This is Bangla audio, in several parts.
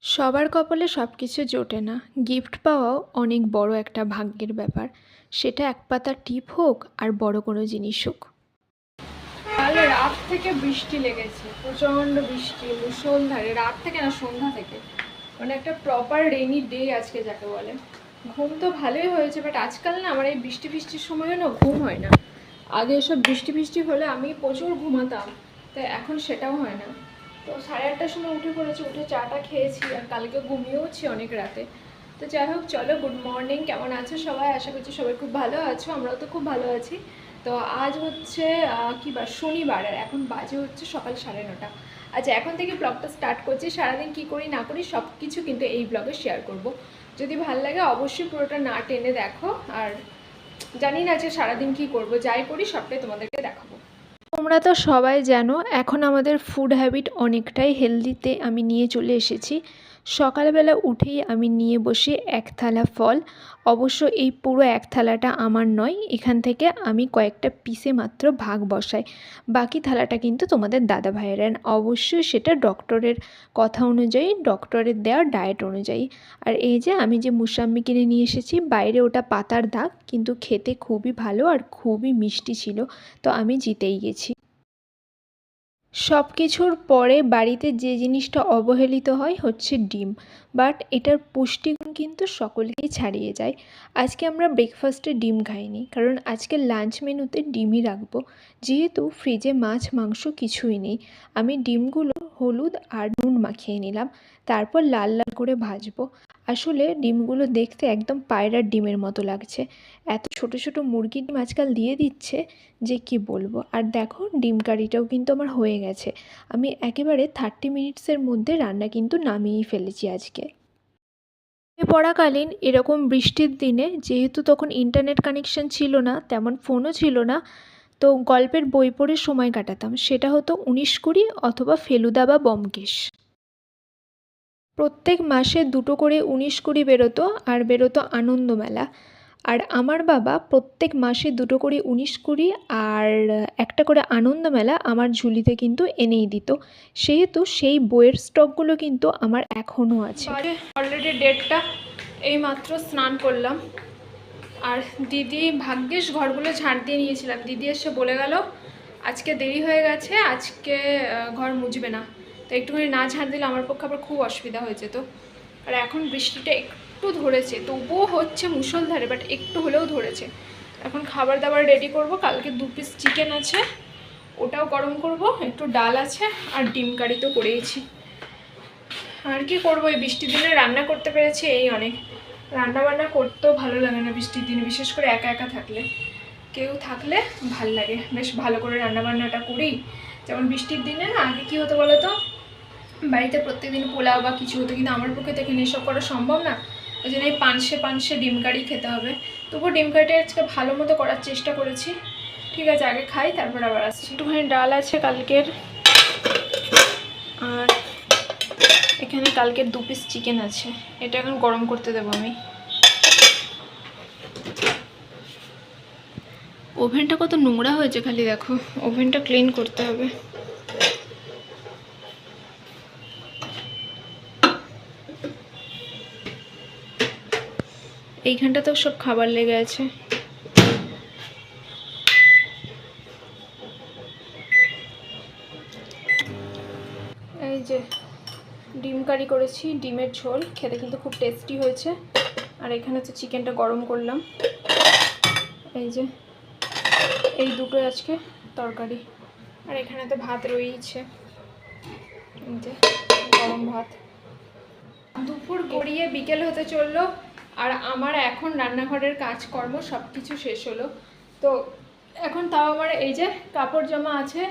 সবার কপালে সব কিছু জোটে না। গিফট পাওয়াও অনেক বড় একটা ভাগ্যের ব্যাপার। সেটা এক পাতা টিপ হোক আর বড় কোনো জিনিস হোক। কাল রাত থেকে বৃষ্টি লেগেছে, প্রচণ্ড বৃষ্টি, মুষলধারে। রাত থেকে না, সন্ধ্যা থেকে। মানে একটা প্রপার রেইনি ডে আজকে যাকে বলে। ঘুম তো ভালোই হয়েছে, বাট আজকাল না আমার এই বৃষ্টি বৃষ্টির সময়ও না ঘুম হয় না। আগে এসব বৃষ্টি বৃষ্টি হলে আমি প্রচুর ঘুমাতাম, তাই এখন সেটাও হয় না। তো 8:30টার সময় উঠে পড়েছি, উঠে চাটা খেয়েছি, আর কালকে ঘুমিয়েওছি অনেক রাতে। তো যাই হোক, চলো, গুড মর্নিং। কেমন আছো সবাই? আশা করছি সবাই খুব ভালো আছো, আমরাও তো খুব ভালো আছি। তো আজ হচ্ছে কী বার, শনিবার, আর এখন বাজে হচ্ছে সকাল 9:30। আচ্ছা, এখন থেকে ব্লগটা স্টার্ট করছি। সারাদিন কী করি না করি সব কিছু কিন্তু এই ব্লগে শেয়ার করব। যদি ভালো লাগে অবশ্যই পুরোটা না টেনে দেখো। আর জানি না যে সারাদিন কী করব, যাই করি সবটাই তোমাদেরকে দেখাবো। তোমরা তো সবাই জানো এখন আমাদের ফুড হ্যাবিট অনেকটাই হেলদিতে আমি নিয়ে চলে এসেছি। সকালবেলা উঠেই আমি নিয়ে বসি এক থালা ফল। অবশ্য এই পুরো এক থালাটা আমার নয়, এখান থেকে আমি কয়েকটা পিসে মাত্র ভাগ বসাই। বাকি থালাটা কিন্তু তোমাদের দাদা ভাইয়ের, অবশ্যই সেটা ডক্টরের কথা অনুযায়ী, ডক্টরের দেওয়া ডায়েট অনুযায়ী। আর এই যে আমি যে মুসাম্মি কিনে নিয়ে এসেছি, বাইরে ওটা পাতার দাগ, কিন্তু খেতে খুবই ভালো আর খুবই মিষ্টি ছিল। তো আমি জিতেই গেছি। সব কিছুর পরে বাড়িতে যে জিনিসটা অবহেলিত হয় হচ্ছে ডিম, বাট এটার পুষ্টিগুণ কিন্তু সকলকেই ছাড়িয়ে যায়। আজকে আমরা ব্রেকফাস্টে ডিম খাইনি, কারণ আজকে লাঞ্চ মেনুতে ডিমই রাখবো। যেহেতু ফ্রিজে মাছ মাংস কিছুই নেই, আমি ডিমগুলো হলুদ আর নুন মাখিয়ে নিলাম, তারপর লাল লাল করে ভাজবো। আসলে ডিমগুলো দেখতে একদম পায়রার ডিমের মতো লাগছে। এত ছোট ছোট মুরগির ডিম আজকাল দিয়ে দিচ্ছে যে কি বলবো। আর দেখো, ডিম কারিটাও কিন্তু আমার হয়ে গেছে। আমি একেবারে 30 মিনিটসের মধ্যে রান্না কিন্তু নামিয়েই ফেলেছি আজকে। পড়াকালীন এরকম বৃষ্টির দিনে, যেহেতু তখন ইন্টারনেট কানেকশন ছিল না, তেমন ফোনও ছিল না, তো গল্পের বই পড়ে সময় কাটাতাম। সেটা হতো 19-20 অথবা ফেলুদা বা ব্যোমকেশ। প্রত্যেক মাসে 2টো করে 19-20 বেরোতো, আর বেরোতো আনন্দমেলা। আর আমার বাবা প্রত্যেক মাসে 2টো করে 19-20 আর একটা করে আনন্দমেলা আমার ঝুলিতে কিন্তু এনেই দিত। সেহেতু সেই বইয়ের স্টকগুলো কিন্তু আমার এখনও আছে। অলরেডি 1:30, এই মাত্র স্নান করলাম। আর দিদি, ভাগ্যিস ঘরগুলো ঝাড় দিয়ে নিয়েছিলাম, দিদি এসে বলে গেল আজকে দেরি হয়ে গেছে, আজকে ঘর মুছবে না। তো একটুখানি না ঝাড় দিলে আমার পক্ষে আবার খুব অসুবিধা হয়ে যেত। আর এখন বৃষ্টিটা একটু ধরেছে, তবুও হচ্ছে মুষলধারে, বাট একটু হলেও ধরেছে। এখন খাবার দাবার রেডি করব। কালকে 2 পিস চিকেন আছে, ওটাও গরম করব, একটু ডাল আছে, আর ডিম কারি তো করেইছি। আর কি করবো, এই বৃষ্টির দিনে রান্না করতে পেরেছি এই অনেক। রান্না বান্না করতেও ভালো লাগে না বৃষ্টির দিনে, বিশেষ করে একা একা থাকলে। কেউ থাকলে ভাল লাগে, বেশ ভালো করে রান্নাবান্নাটা করি। যেমন বৃষ্টির দিনে না, আগে কী হতো বলো তো, বাড়িতে প্রত্যেকদিন পোলাও বা কিছু হতো, কিন্তু আমার পক্ষে তো এখানে এসব করা সম্ভব না। ওই জন্য এই পানসে ডিম কারি খেতে হবে। তবুও ডিম কারিটা আজকে ভালো মতো করার চেষ্টা করেছি। ঠিক আছে, আগে খাই, তারপর আবার আসছি। একটুখানি ডাল আছে কালকের, আর এখানে কালকের 2 পিস চিকেন আছে। এটা এখন গরম করতে দেবো আমি। ওভেনটা কত নোংরা হয়েছে খালি দেখো, ওভেনটা ক্লিন করতে হবে। এইখানটাতেও সব খাবার লেগে আছে। এই যে ডিম কারি করেছি, ডিমের ঝোল, খেতে কিন্তু খুব টেস্টি হয়েছে। আর এখানে তো চিকেনটা গরম করলাম। এই যে এই দুটোই আজকে তরকারি। আর এখানে তো ভাত রয়েইছে, এই যে গরম ভাত। দুপুর গড়িয়ে বিকেল হতে চললো, আর আমার এখন রান্নাঘরের কাজকর্ম সব কিছু শেষ হলো। তো এখন তাও আমার এই যে কাপড় জামা আছে,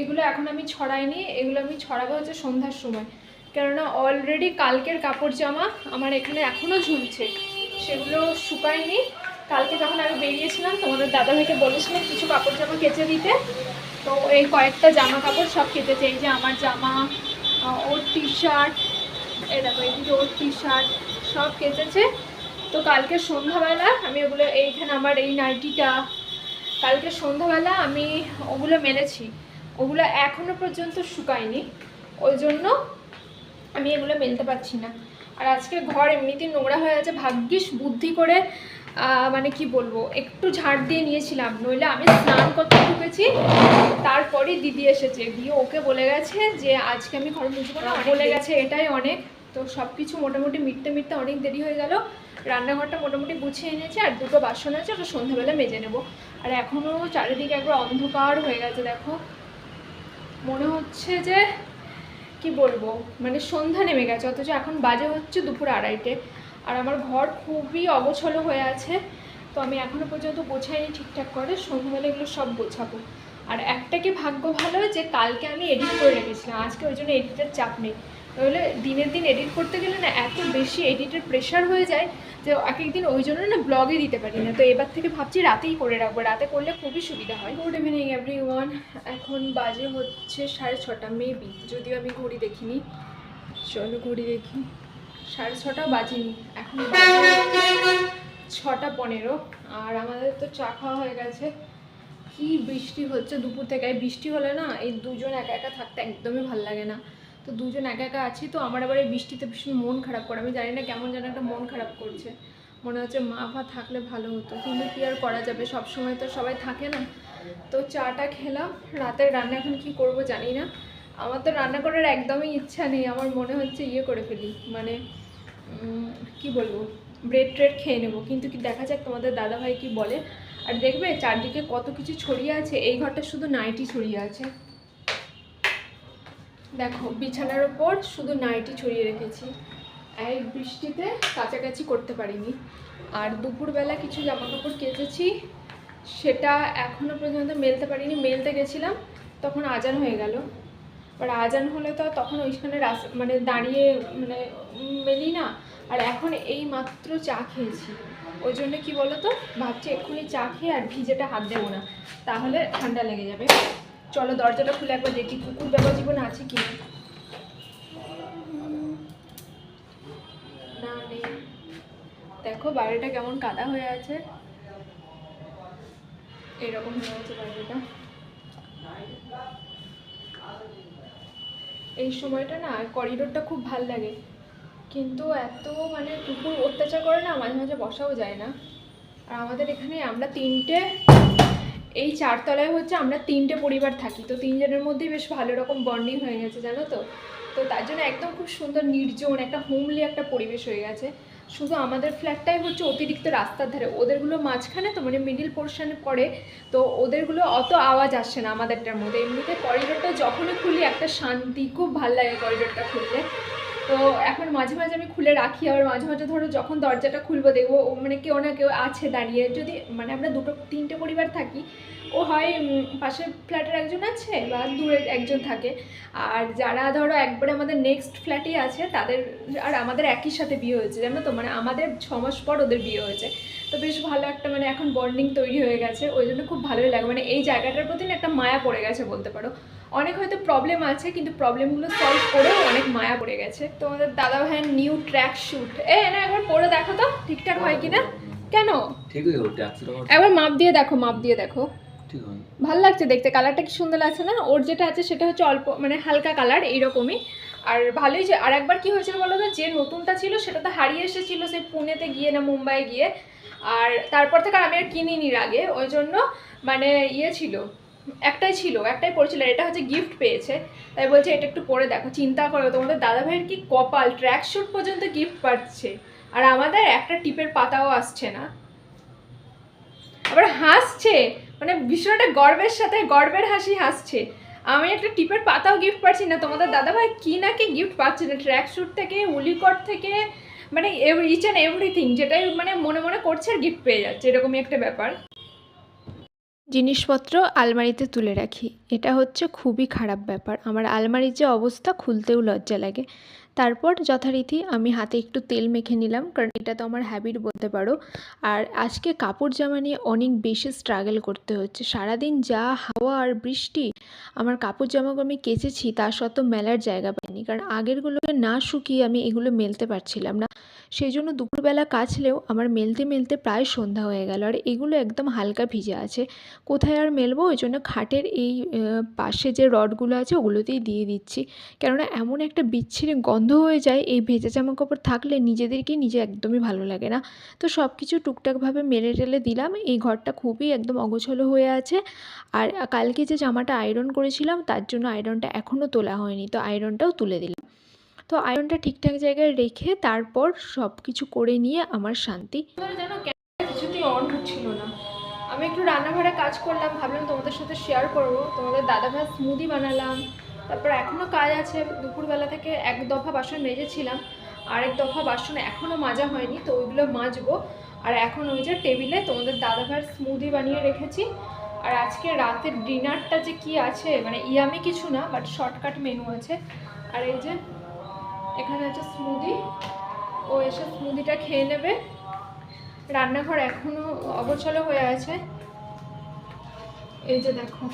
এগুলো এখন আমি ছড়াইনি, এগুলো আমি ছড়াবো হচ্ছে সন্ধ্যার সময়। কেননা অলরেডি কালকের কাপড় জামা আমার এখানে এখনও ঝুলছে, সেগুলো শুকায়নি। কালকে যখন আমি বেরিয়েছিলাম তোমাদের দাদাভাইকে বলেছিলাম কিছু কাপড় জামা কেচে দিতে, তো এই কয়েকটা জামা কাপড় সব কেচেছে। এই যে আমার জামা, ওর টি শার্ট, এই দেখো এইদিকে ওর টি শার্ট, সব কেচেছে। তো কালকে সন্ধ্যাবেলা আমি ওগুলো, এইখানে আমার এই নাইটিটা, কালকে সন্ধ্যাবেলা আমি ওগুলো মেলেছি, ওগুলো এখনও পর্যন্ত শুকায়নি। ওই জন্য আমি এগুলো মেলতে পারছি না। আর আজকে ঘর এমনিতেই নোংরা হয়ে আছে, ভাগ্যিস বুদ্ধি করে মানে কি বলবো একটু ঝাড় দিয়ে নিয়েছিলাম, নইলে আমি স্নান করতে ঢুকেছি তারপরে দিদি এসেছে, দিয়ে ওকে বলে গেছে যে আজকে আমি ঘর মুছবো না, বলে গেছে এটাই অনেক। তো সব কিছু মোটামুটি মিটতে মিটতে অনেক দেরি হয়ে গেল। রান্নাঘরটা মোটামুটি গুছিয়ে এনেছি, আর দুটো বাসন আছে, ওটা সন্ধ্যাবেলা মেজে নেবো। আর এখনও চারিদিকে একবার অন্ধকার হয়ে গেছে, দেখো মনে হচ্ছে যে কি বলবো মানে সন্ধ্যা নেমে গেছে, অথচ এখন বাজে হচ্ছে দুপুর 2:30। আর আমার ঘর খুবই অগোছালো হয়ে আছে, তো আমি এখনও পর্যন্ত গোছাইনি ঠিকঠাক করে, সন্ধ্যাবেলা এগুলো সব গোছাবো। আর একটা কি ভাগ্য ভালো যে কালকে আমি এডিট করে রেখেছিলাম, আজকে ওই জন্য এডিটের চাপ নেই। তাহলে দিনের দিন এডিট করতে গেলে না এত বেশি এডিটের প্রেশার হয়ে যায় যে এক একদিন ওই জন্য না ব্লগে দিতে পারি না। তো এবার থেকে ভাবছি রাতেই করে রাখবো, রাতে করলে খুবই সুবিধা হয়। গুড ইভিনিং এভরিওয়ান, এখন বাজে হচ্ছে 6:30 মেবি, যদিও আমি ঘড়ি দেখিনি। চলো ঘড়ি দেখি, 6:30 বাজিনি, এখন 6:15। আর আমাদের তো চা খাওয়া হয়ে গেছে। কি বৃষ্টি হচ্ছে দুপুর থেকে, বৃষ্টি হলে না এই দুজন একা একা থাকতে একদমই ভালো লাগে না। তো দুজন একা একা আছি, তো আমার আবার এই বৃষ্টিতে ভীষণ মন খারাপ করে, আমি জানি না কেমন যেন একটা মন খারাপ করছে, মনে হচ্ছে মা ভা থাকলে ভালো হতো, কিন্তু কি আর করা যাবে, সব সময় তো সবাই থাকে না। তো চাটা খেলাম, রাতের রান্না এখন কি করব জানি না। আমার তো রান্না করার একদমই ইচ্ছা নেই, আমার মনে হচ্ছে ইয়ে করে ফেলি, মানে কি বলবো ব্রেড ট্রেড খেয়ে নেবো, কিন্তু কি দেখা যাক তোমাদের দাদাভাই কি বলে। আর দেখবে চারদিকে কত কিছু ছড়িয়ে আছে, এই ঘরটা শুধু নাইটি ছড়িয়ে আছে, দেখো বিছানার ওপর শুধু নাইটি ছড়িয়ে রেখেছি, এই বৃষ্টিতে কাছাকাছি করতে পারিনি। আর দুপুরবেলা কিছু জামাকাপড় কেচেছি, সেটা এখনও পর্যন্ত মেলতে পারিনি, মেলতে গেছিলাম তখন আজান হয়ে গেল। আর আজান হলে তো তখন ওইখানে মানে দাঁড়িয়ে মানে মেলি না। আর এখন এই মাত্র চা খেয়েছি, ওই জন্য কি বলো তো ভাবছি এক্ষুনি চা খেয়ে আর ভিজেটা হাত দেবো না, তাহলে ঠান্ডা লেগে যাবে। চলো দরজাটা খুলে একবার দেখি কুকুর ব্যাপার জীবনে আছে কি না। নেই, দেখো বাইরেটা কেমন কাদা হয়ে আছে, এরকম হয়ে আছে বাইরেটা। এই সময়টা না করিডোরটা খুব ভাল লাগে, কিন্তু এত মানে কুকুর অত্যাচার করে না, মাঝে মাঝে বসাও যায় না। আর আমাদের এখানে আমরা এই 4 তলায় হচ্ছে আমরা 3টে পরিবার থাকি, তো 3 জনের মধ্যেই বেশ ভালো রকম বন্ডিং হয়ে গেছে জানো তো। তো তার জন্য একদম খুব সুন্দর নির্জন একটা হোমলি একটা পরিবেশ হয়ে গেছে। শুধু আমাদের ফ্ল্যাটটাই হচ্ছে অতিরিক্ত রাস্তার ধারে, ওদেরগুলো মাঝখানে, তো মানে মিডিল পোর্শনে পড়ে, তো ওদেরগুলো অত আওয়াজ আসছে না আমাদেরটার মধ্যে। এমনিতে করিডোরটা যখনই খুলি একটা শান্তি, খুব ভালো লাগে করিডোরটা খুললে। তো এখন মাঝে মাঝে আমি খুলে রাখি, আবার মাঝে মাঝে ধরো যখন দরজাটা খুলবো দেখবো মানে কেউ না কেউ আছে দাঁড়িয়ে, যদি মানে আমরা 3টে পরিবার থাকি, ও হয় পাশের ফ্ল্যাটের একজন আছে বা দূরের একজন থাকে, আর যারা ধরো একবারে আমাদের নেক্সট ফ্ল্যাটেই আছে তাদের, আর আমাদের একই সাথে বিয়ে হয়েছে জানো তো, মানে আমাদের 6 মাস পর ওদের বিয়ে হয়েছে। তো বেশ ভালো একটা মানে এখন বন্ডিং তৈরি হয়ে গেছে, ওই জন্য খুব ভালোই লাগে, মানে এই জায়গাটার প্রতি না একটা মায়া পড়ে গেছে বলতে পারো। অনেক হয়তো প্রবলেম আছে, কিন্তু প্রবলেমগুলো সলভ করেও অনেক মায়া পড়ে গেছে। তোমাদের দাদা ভাইয়ের নিউ ট্র্যাক শুট, না একবার পরে দেখো তো ঠিকঠাক হয় কিনা। কেন ঠিকই হচ্ছে, একবার মাপ দিয়ে দেখো, মাপ দিয়ে দেখো, ভালো লাগছে দেখতে, কালারটা কি সুন্দর লাগছে না। ওর যেটা আছে সেটা হচ্ছে অল্প মানে হালকা কালার এইরকমই, আর ভালোই যে। আর একবার কি হয়েছিল বলো তো, যে নতুনটা ছিল সেটা তো হারিয়ে এসেছিলো সেই পুনেতে গিয়ে না মুম্বাই গিয়ে, আর তারপর থেকে আমি আর কিনিনি আগে, ওই জন্য মানে ছিল একটাই পড়েছিল, এটা হচ্ছে গিফট পেয়েছে, তাই বলছে এটা একটু পরে দেখো। চিন্তা করো তোমাদের দাদা ভাইয়ের কি কপাল, ট্র্যাক শুট পর্যন্ত গিফট পাচ্ছে, আর আমাদের একটা টিপের পাতাও আসছে না। আবার হাসছে, মানে বিষয়টা গর্বের সাথে, গর্বের হাসি হাসছে। আমি একটা টিপের পাতাও গিফট পাচ্ছি না, তোমাদের দাদাভাই কি না কি গিফট পাচ্ছে না, ট্র্যাক শুট থেকে, উলিকট থেকে, মানে ইচ অ্যান্ড এভরিথিং, যেটাই মানে মনে মনে করছে আর গিফট পেয়ে যাচ্ছে, এরকমই একটা ব্যাপার। জিনিসপত্র আলমারিতে তুলে রাখি, এটা হচ্ছে খুবই খারাপ ব্যাপার। আমার আলমারির যে অবস্থা, খুলতেও লজ্জা লাগে। তারপর যথারীতি আমি হাতে একটু তেল মেখে নিলাম, কারণ এটা তো আমার হ্যাবিট বলতে পারো। আর আজকে কাপড় জামা নিয়ে অনেক বেশি স্ট্রাগল করতে হচ্ছে, সারাদিন যা হাওয়া আর বৃষ্টি, আমার কাপড় জামাগুলো আমি কেচেছি তা সত্ত্বেও মেলার জায়গা পাই। হয়নি, কারণ আগেরগুলোকে না শুকিয়ে আমি এগুলো মেলতে পারছিলাম না। সেই জন্য দুপুরবেলা কাচলেও আমার মেলতে মেলতে প্রায় সন্ধ্যা হয়ে গেল। আর এগুলো একদম হালকা ভিজে আছে, কোথায় আর মেলবো, ওই জন্য খাটের এই পাশে যে রডগুলো আছে ওগুলোতেই দিয়ে দিচ্ছি। কেননা এমন একটা বিচ্ছিরি গন্ধ হয়ে যায় এই ভেজা জামাকাপড় থাকলে, নিজেদেরকে নিজে একদমই ভালো লাগে না। তো সব কিছু টুকটাকভাবে মেলে টেলে দিলাম। এই ঘরটা খুবই একদম অগোছালো হয়ে আছে। আর কালকে যে জামাটা আয়রন করেছিলাম তার জন্য আয়রনটা এখনও তোলা হয়নি, তো আয়রনটাও তুলে দিলাম। তো আয়রনটা ঠিকঠাক জায়গায় রেখে তারপর সব কিছু করে নিয়ে আমার শান্তি। জানো ক্যামেরা কিছুতেই অন হচ্ছিল না। আমি একটু রান্নাঘরে কাজ করলাম, ভাবলাম তোমাদের সাথে শেয়ার করব। তোমাদের দাদাভাই স্মুদি বানালাম, তারপর এখনও কাজ আছে। দুপুরবেলা থেকে এক দফা বাসন মেজেছিলাম, আরেক দফা বাসন এখনও মাজা হয়নি, তো ওইগুলো মাজবো। আর এখন ওই যে টেবিলে তোমাদের দাদাভাইয়ের স্মুদি বানিয়ে রেখেছি। আর আজকে রাতের ডিনারটা যে কি আছে, মানে ইয়ামি কিছু না, বাট শর্টকাট মেনু আছে। আর এই যে এখানে আছে স্মুদি, ও এসে স্মুদিটা খেয়ে নেবে। রান্নাঘর এখনও অগোছালো হয়ে আছে। এই যে দেখো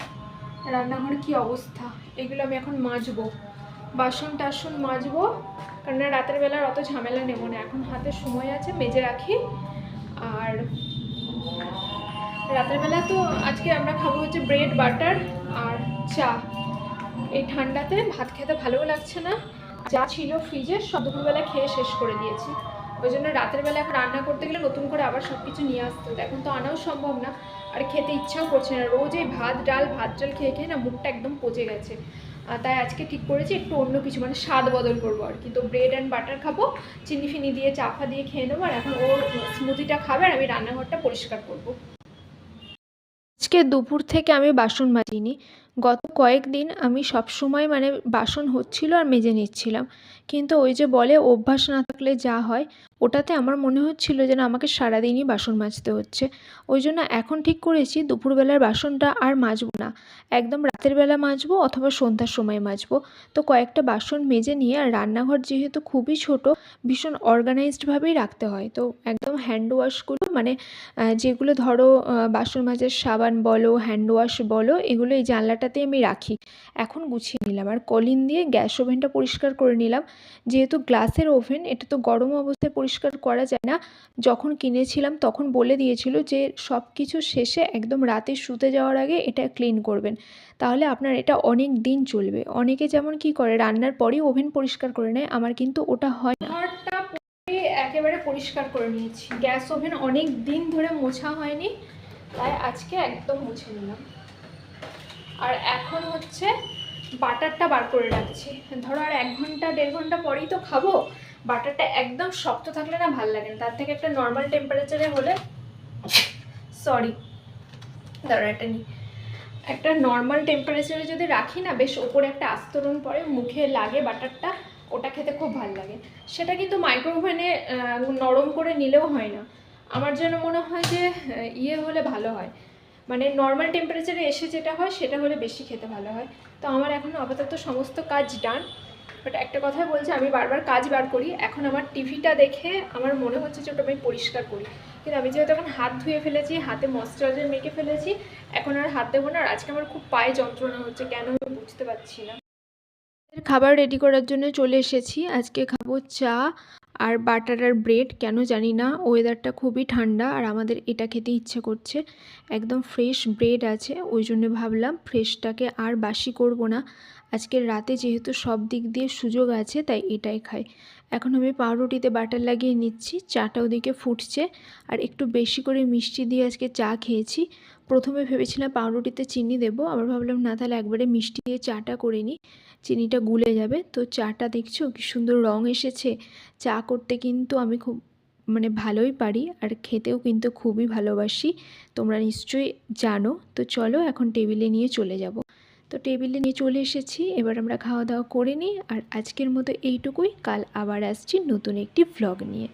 রান্নাঘর কি অবস্থা, এগুলো আমি এখন মাজবো, বাসন টাসন মাজবো, কারণ রাতের বেলার অত ঝামেলা নেব না, এখন হাতে সময় আছে, মেজে রাখি। আর রাতের বেলা তো আজকে আমরা খাবো হচ্ছে ব্রেড বাটার আর চা। এই ঠান্ডাতে ভাত খেতে ভালোও লাগছে না, যা ছিল ফ্রিজে সব দুপুরবেলা খেয়ে শেষ করে দিয়েছি। ওই জন্য রাতের বেলা এখন রান্না করতে গেলে নতুন করে আবার সব কিছু নিয়ে আসতে হতো, এখন তো আনাও সম্ভব না, আর খেতে ইচ্ছাও করছে না। রোজ এই ভাত ডাল খেয়ে খেয়ে না মুখটা একদম পচে গেছে। তাই আজকে ঠিক করেছি একটু অন্য কিছু, মানে স্বাদ বদল করবো আর কি। তো ব্রেড অ্যান্ড বাটার খাবো, চিনি ফিনি দিয়ে চাফা দিয়ে খেয়ে নেবো। আর এখন ও স্মুদিটা খাবে আর আমি রান্নাঘরটা পরিষ্কার করবো। আজকে দুপুর থেকে আমি বাসন মাজিনি। গত কয়েকদিন আমি সবসময় মানে বাসন হচ্ছিল আর মেজে নিচ্ছিলাম, কিন্তু ওই যে বলে অভ্যাস না থাকলে যা হয়, ওটাতে আমার মনে হচ্ছিল যেন আমাকে সারাদিনই বাসন মাজতে হচ্ছে। ওই জন্য এখন ঠিক করেছি দুপুরবেলার বাসনটা আর মাজবো না, একদম রাতের বেলা মাজবো অথবা সন্ধ্যার সময় মাজবো। তো কয়েকটা বাসন মেজে নিয়ে, আর রান্নাঘর যেহেতু খুবই ছোট, ভীষণ অর্গানাইজডভাবেই রাখতে হয়। তো একদম হ্যান্ড ওয়াশগুলো মানে যেগুলো ধরো বাসন মাজার সাবান বলো, হ্যান্ড ওয়াশ বলো, এগুলো এই জানলাটাতে আমি রাখি। এখন গুছিয়ে নিলাম, আর কলিন দিয়ে গ্যাস ওভেনটা পরিষ্কার করে নিলাম। যেহেতু গ্লাসের ওভেন, এটা তো গরম অবস্থায় পরিষ্কার করা যায় না। যখন কিনেছিলাম তখন বলে দিয়েছিল যে সব কিছু শেষে একদম রাতে শুতে যাওয়ার আগে এটা ক্লিন করবেন, তাহলে আপনার এটা অনেক দিন চলবে। অনেকে যেমন কি করে রান্নার পরেই ওভেন পরিষ্কার করে নেয়, আমার কিন্তু ওটা হয় না। একেবারে পরিষ্কার করে নিয়েছি, গ্যাস ওভেন অনেক দিন ধরে মোছা হয়নি, তাই আজকে একদম মুছে নিলাম। আর এখন হচ্ছে বাটারটা বার করে রাখছি। ধরো আর 1 ঘন্টা 1.5 ঘন্টা পরেই তো খাবো, বাটারটা একদম শক্ত থাকলে না ভালো লাগে না, তার থেকে একটা নর্মাল টেম্পারেচারে হলে, সরি ধরো এটা নিই, একটা নর্মাল টেম্পারেচারে যদি রাখি না, বেশ ওপরে একটা আস্তরণ পরে মুখে লাগে বাটারটা, ওটা খেতে খুব ভালো লাগে। সেটা কিন্তু মাইক্রোওভেনে নরম করে নিলেও হয় না, আমার যেন মনে হয় যে হলে ভালো হয়, মানে নর্মাল টেম্পারেচারে এসে যেটা হয় সেটা হলে বেশি খেতে ভালো হয়। তো আমার এখন আপাতত সমস্ত কাজ ডান। বাট একটা কথাই বলছি, আমি বারবার কাজ বার করি, এখন আমার টিভিটা দেখে আমার মনে হচ্ছে যে ওটা আমি পরিষ্কার করি, কিন্তু আমি যেহেতু এখন হাত ধুয়ে ফেলেছি, হাতে ময়েশ্চারাইজার মেখে ফেলেছি, এখন আর হাত দেবো না। আর আজকে আমার খুব পায়ে যন্ত্রণা হচ্ছে, কেন আমি বুঝতে পারছি না। খাবার রেডি করার জন্য চলে এসেছি। আজকে খাবো চা আর বাটার আর ব্রেড। কেন জানি না, ওয়েদারটা খুবই ঠান্ডা আর আমাদের এটা খেতে ইচ্ছে করছে। একদম ফ্রেশ ব্রেড আছে, ওই জন্য ভাবলাম ফ্রেশটাকে আর বাসি করব না, আজকের রাতে যেহেতু সব দিক দিয়ে সুযোগ আছে তাই এটাই খাই। এখন আমি পাউরুটিতে বাটার লাগিয়ে নিচ্ছি, চাটা ওদিকে ফুটছে। আর একটু বেশি করে মিষ্টি দিয়ে আজকে চা খেয়েছি। প্রথমে ভেবেছিলাম পাউরুটিতে চিনি দেবো, আবার ভাবলাম না, তাহলে একবারে মিষ্টি দিয়ে চাটা করে নিই, চিনিটা গুলে যাবে। তো চাটা দেখছো কি সুন্দর রং এসেছে। চা করতে কিন্তু আমি খুব মানে ভালোই পারি, আর খেতেও কিন্তু খুবই ভালোবাসি, তোমরা নিশ্চয়ই জানো। তো চলো এখন টেবিলে নিয়ে চলে যাব। তো টেবিলে নিয়ে চলে এসেছি, এবার আমরা খাওয়া দাওয়া করে নিই। আর আজকের মতো এইটুকুই, কাল আবার আসছি নতুন একটি ভ্লগ নিয়ে।